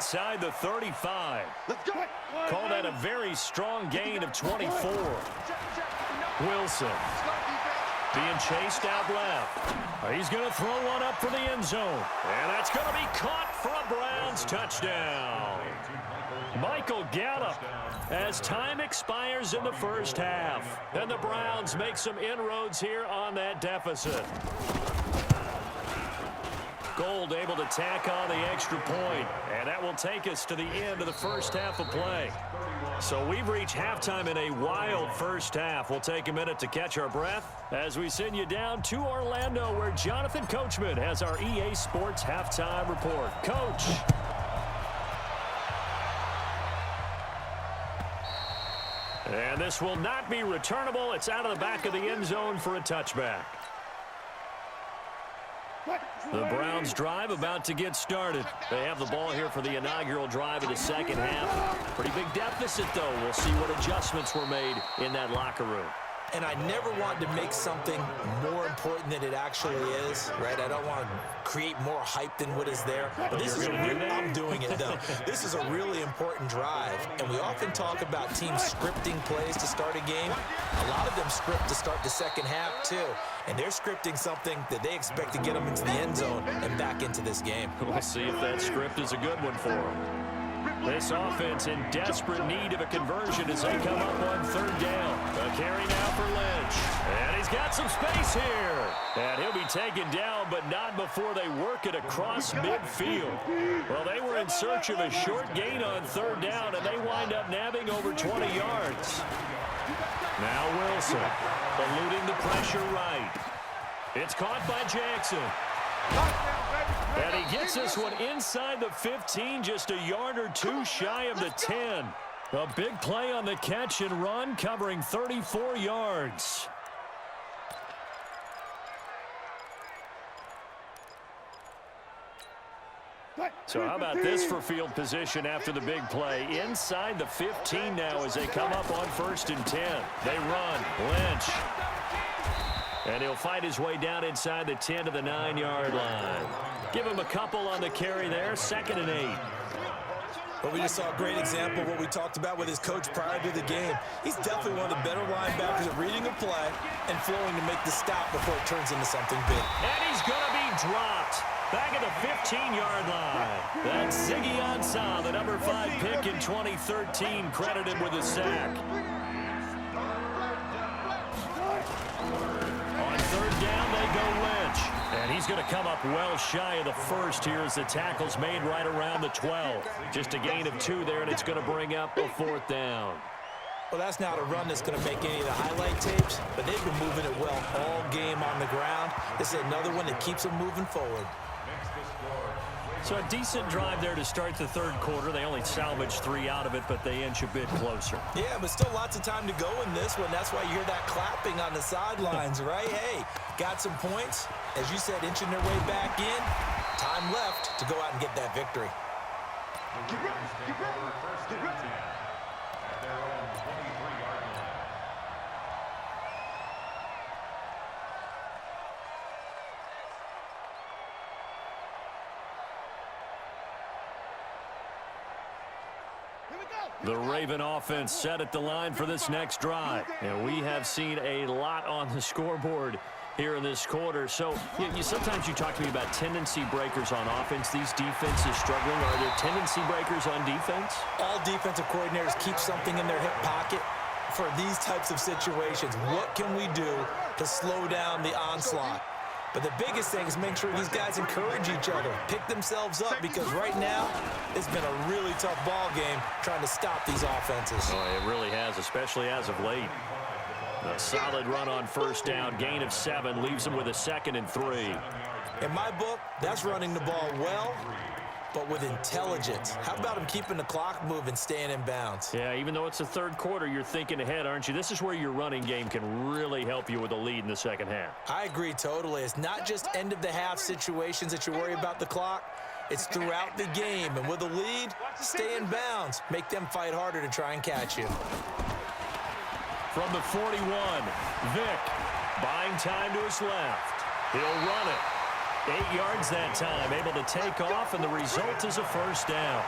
inside the 35. Call that a very strong gain of 24. Wilson being chased out left. He's going to throw one up for the end zone. And that's going to be caught for a Browns touchdown. Michael Gallup, as time expires in the first half. And the Browns make some inroads here on that deficit. Gold able to tack on the extra point, and that will take us to the end of the first half of play. So we've reached halftime in a wild first half. We'll take a minute to catch our breath as we send you down to Orlando, where Jonathan Coachman has our EA Sports halftime report. Coach. And this will not be returnable. It's out of the back of the end zone for a touchback. The Browns drive about to get started. They have the ball here for the inaugural drive of the second half. Pretty big deficit, though. We'll see what adjustments were made in that locker room. And I never want to make something more important than it actually is, right? I don't want to create more hype than what is there. But this is I'm doing it, though. This is a really important drive. And we often talk about teams scripting plays to start a game. A lot of them script to start the second half, too. And they're scripting something that they expect to get them into the end zone and back into this game. We'll see if that script is a good one for them. This offense in desperate need of a conversion as they come up on third down. A carry now for Lynch. And he's got some space here. And he'll be taken down, but not before they work it across midfield. Well, they were in search of a short gain on third down, and they wind up nabbing over 20 yards. Now Wilson, eluding the pressure right. It's caught by Jackson. And he gets this one inside the 15, just a yard or two shy of the 10. A big play on the catch and run, covering 34 yards. So how about this for field position after the big play? Inside the 15 now as they come up on 1st and 10. They run. Lynch. And he'll fight his way down inside the 10 to the 9-yard line. Give him a couple on the carry there. 2nd and 8. But we just saw a great example of what we talked about with his coach prior to the game. He's definitely one of the better linebackers at reading a play and flowing to make the stop before it turns into something big. And he's going to be dropped back at the 15-yard line. That's Ziggy Ansah, the number 5 pick in 2013, credited with a sack. On third down, they go Lynch. And he's going to come up well shy of the first here as the tackle's made right around the 12. Just a gain of 2 there, and it's going to bring up a 4th down. Well, that's not a run that's going to make any of the highlight tapes, but they've been moving it well all game on the ground. This is another one that keeps them moving forward. So a decent drive there to start the third quarter. They only salvaged 3 out of it, but they inch a bit closer. Yeah, but still lots of time to go in this one. That's why you hear that clapping on the sidelines, right? Hey, got some points. As you said, inching their way back in. Time left to go out and get that victory. The Raven offense set at the line for this next drive. And we have seen a lot on the scoreboard here in this quarter. So sometimes you talk to me about tendency breakers on offense. These defenses struggling. Are there tendency breakers on defense? All defensive coordinators keep something in their hip pocket for these types of situations. What can we do to slow down the onslaught? But the biggest thing is make sure these guys encourage each other, pick themselves up, because right now it's been a really tough ball game trying to stop these offenses. Oh, it really has, especially as of late. A solid run on first down, gain of 7, leaves them with a 2nd and 3. In my book, that's running the ball well, but with intelligence. How about him keeping the clock moving, staying in bounds? Yeah, even though it's the third quarter, you're thinking ahead, aren't you? This is where your running game can really help you with a lead in the second half. I agree totally. It's not just end-of-the-half situations that you worry about the clock. It's throughout the game. And with a lead, stay in bounds. Make them fight harder to try and catch you. From the 41, Vick buying time to his left. He'll run it. 8 yards that time, able to take off, and the result is a first down.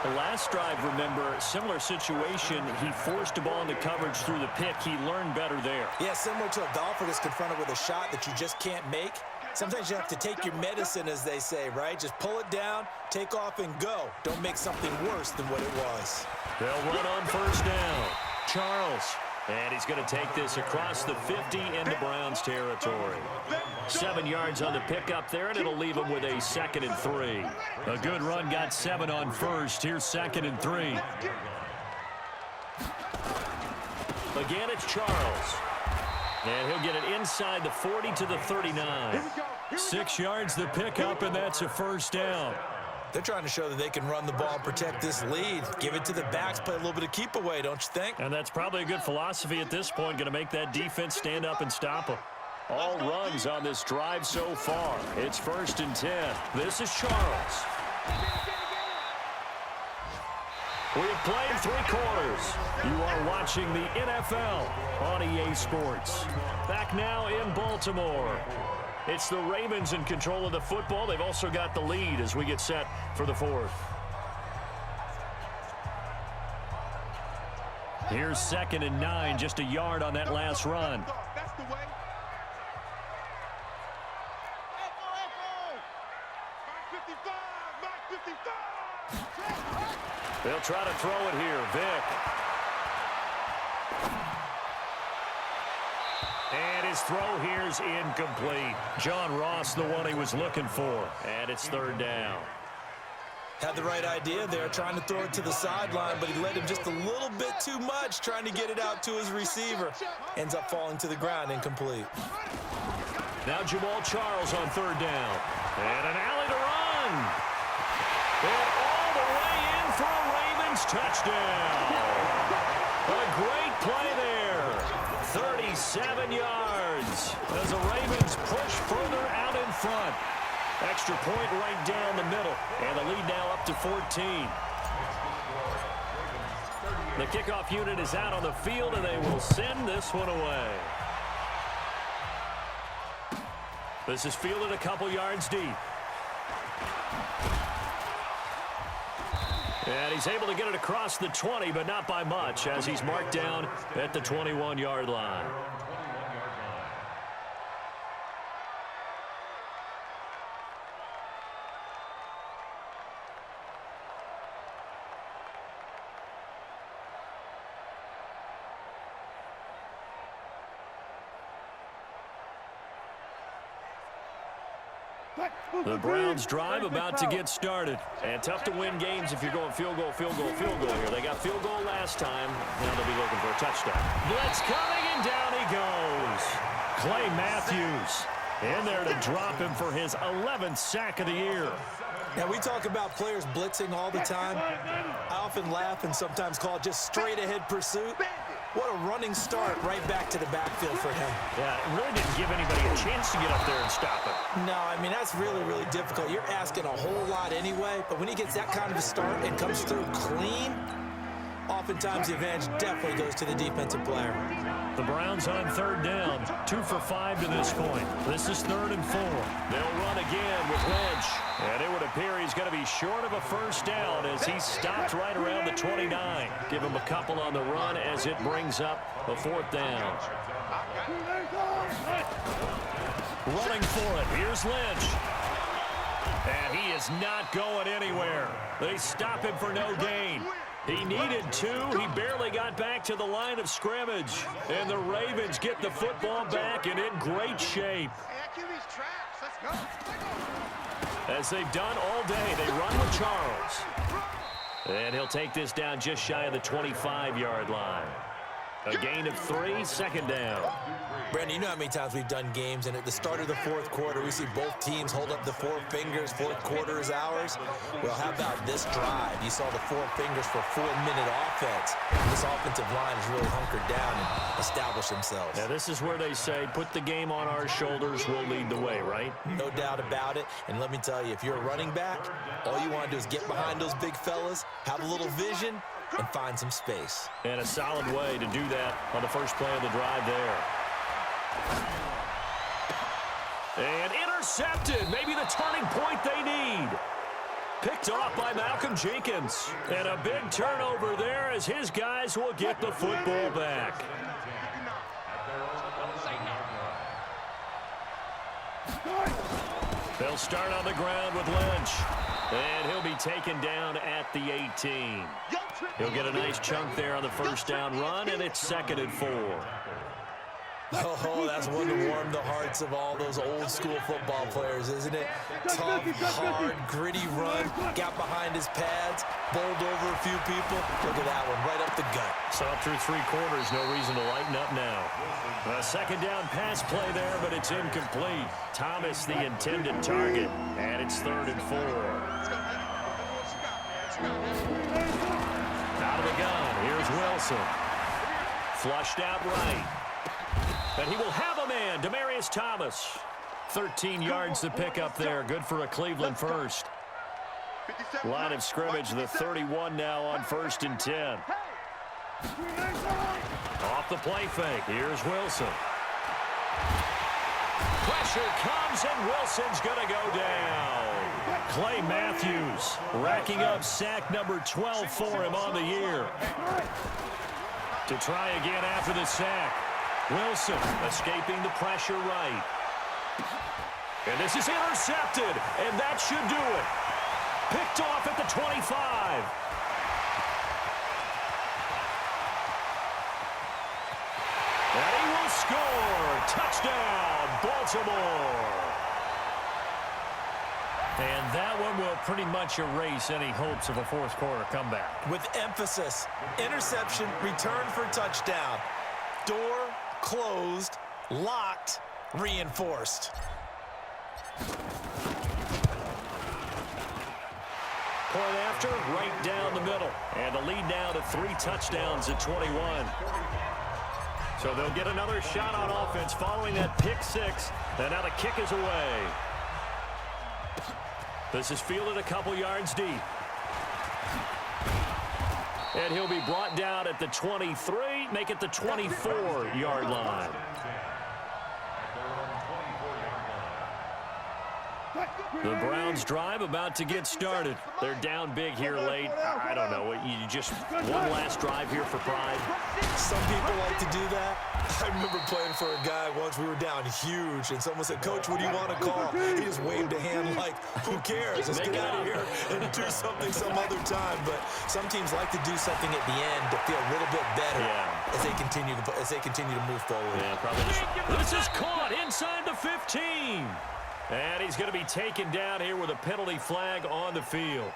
The last drive, remember, similar situation. He forced a ball into coverage through the pick. He learned better there. Yeah, similar to a golfer that's confronted with a shot that you just can't make. Sometimes you have to take your medicine, as they say, right? Just pull it down, take off, and go. Don't make something worse than what it was. They'll run on first down. Charles. And he's going to take this across the 50 into Browns territory. 7 yards on the pickup there, and it'll leave him with a 2nd and 3. A good run got 7 on first. Here's 2nd and 3. Again, it's Charles. And he'll get it inside the 40 to the 39. 6 yards the pickup, and that's a first down. They're trying to show that they can run the ball and protect this lead. Give it to the backs, play a little bit of keep away, don't you think? And that's probably a good philosophy at this point, going to make that defense stand up and stop them. All runs on this drive so far. It's 1st and 10. This is Charles. We have played 3 quarters. You are watching the NFL on EA Sports. Back now in Baltimore. It's the Ravens in control of the football. They've also got the lead as we get set for the 4th. Here's 2nd and 9, just a yard on that last run. They'll try to throw it here. Vick. And his throw here's incomplete. John Ross, the one he was looking for. And it's 3rd down. Had the right idea there, trying to throw it to the sideline, but he led him just a little bit too much, trying to get it out to his receiver. Ends up falling to the ground, incomplete. Now Jamal Charles on 3rd down. And an alley to run. And all the way in for a Ravens touchdown. A great play there. 37 yards as the Ravens push further out in front. Extra point right down the middle. And the lead now up to 14. The kickoff unit is out on the field, and they will send this one away. This is fielded a couple yards deep. And he's able to get it across the 20, but not by much, as he's marked down at the 21-yard line. The Browns drive about to get started. And tough to win games if you're going field goal, field goal, field goal here. They got field goal last time. Now they'll be looking for a touchdown. Blitz coming, and down he goes. Clay Matthews in there to drop him for his 11th sack of the year. Now, we talk about players blitzing all the time. I often laugh and sometimes call it just straight-ahead pursuit. What a running start right back to the backfield for him. Yeah, it really didn't give anybody a chance to get up there and stop it. No, I mean, that's really, really difficult. You're asking a whole lot anyway, but when he gets that kind of a start and comes through clean, oftentimes the advantage definitely goes to the defensive player. The Browns on 3rd down, 2 for 5 to this point. This is 3rd and 4. They'll run again with Lynch. And it would appear he's going to be short of a first down as he stopped right around the 29. Give him a couple on the run as it brings up a 4th down. Running for it. Here's Lynch. And he is not going anywhere. They stop him for no gain. He needed 2. He barely got back to the line of scrimmage. And the Ravens get the football back and in great shape. As they've done all day, they run with Charles. And he'll take this down just shy of the 25-yard line. A gain of 3, 2nd down. Brandon, you know how many times we've done games, and at the start of the 4th quarter, we see both teams hold up the 4 fingers, 4th quarter is ours. Well, how about this drive? You saw the 4 fingers for 4-minute offense. This offensive line has really hunkered down and established themselves. Now, this is where they say, put the game on our shoulders, we'll lead the way, right? No doubt about it. And let me tell you, if you're a running back, all you want to do is get behind those big fellas, have a little vision, and find some space. And a solid way to do that on the first play of the drive there. And intercepted. Maybe the turning point they need. Picked off by Malcolm Jenkins. And a big turnover there as his guys will get the football back. They'll start on the ground with Lynch. And he'll be taken down at the 18. He'll get a nice chunk there on the first down run, and it's 2nd and 4. Oh, that's one to warm the hearts of all those old-school football players, isn't it? Tough, hard, gritty run, got behind his pads, bowled over a few people. Look at that one, right up the gut. So up through 3 quarters, no reason to lighten up now. A 2nd down pass play there, but it's incomplete. Thomas, the intended target, and it's 3rd and 4. Out of the gun, here's Wilson. Flushed out right. And he will have a man, Demaryius Thomas. 13 yards to pick up there. Good for a Cleveland first. Line of scrimmage, the 31 now on 1st and 10. Off the play fake. Here's Wilson. Pressure comes, and Wilson's going to go down. Clay Matthews racking up sack number 12 for him on the year. To try again after the sack. Wilson escaping the pressure right. And this is intercepted, and that should do it. Picked off at the 25. And he will score. Touchdown, Baltimore. And that one will pretty much erase any hopes of a fourth-quarter comeback. With emphasis, interception, return for touchdown. Door closed, locked, reinforced. Point after, right down the middle. And the lead now to 3 touchdowns at 21. So they'll get another shot on offense following that pick 6. And now the kick is away. This is fielded a couple yards deep. And he'll be brought down at the 23, make it the 24-yard line. The Browns drive about to get started. They're down big here late. I don't know. You just one last drive here for pride. Some people like to do that. I remember playing for a guy once. We were down huge, and someone said, "Coach, what do you want to call?" He just waved a hand like, "Who cares? Let's get out of here and do something some other time." But some teams like to do something at the end to feel a little bit better as they continue to move forward. Yeah, probably. This is caught inside the 15. And he's going to be taken down here with a penalty flag on the field.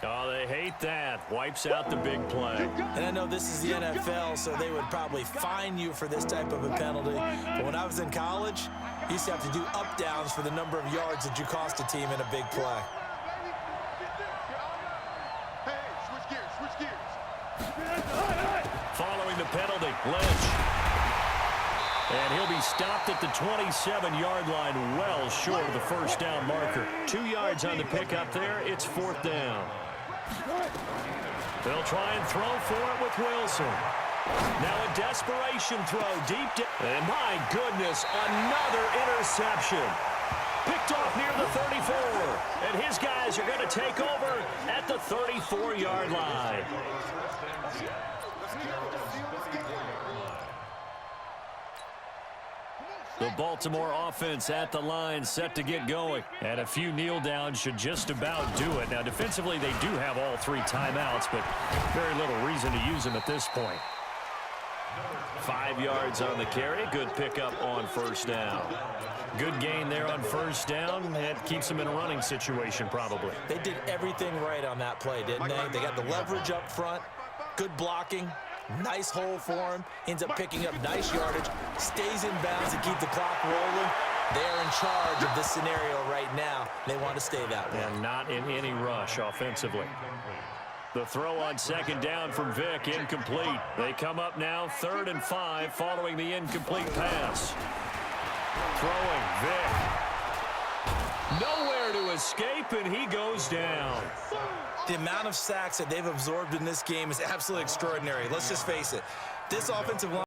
Oh, they hate that. Wipes out the big play. And I know this is the NFL, so they would probably fine you for this type of a penalty. But when I was in college, you used to have to do up-downs for the number of yards that you cost a team in a big play. Following the penalty, Lynch. And he'll be stopped at the 27-yard line, well short of the first down marker. 2 yards on the pickup there. It's 4th down. They'll try and throw for it with Wilson. Now a desperation throw deep down. And my goodness, another interception. Picked off near the 34. And his guys are going to take over at the 34-yard line. The Baltimore offense at the line, set to get going. And a few kneel downs should just about do it. Now, defensively, they do have all 3 timeouts, but very little reason to use them at this point. 5 yards on the carry. Good pickup on first down. Good gain there on first down. That keeps them in a running situation, probably. They did everything right on that play, didn't they? They got the leverage up front, good blocking. Nice hole for him. Ends up picking up nice yardage. Stays in bounds to keep the clock rolling. They're in charge of this scenario right now. They want to stay that way. And not in any rush offensively. The throw on second down from Vick, incomplete. They come up now 3rd and 5 following the incomplete pass. Throwing Vick. Nowhere to escape, and he goes down. The amount of sacks that they've absorbed in this game is absolutely extraordinary. Let's just face it. This offensive line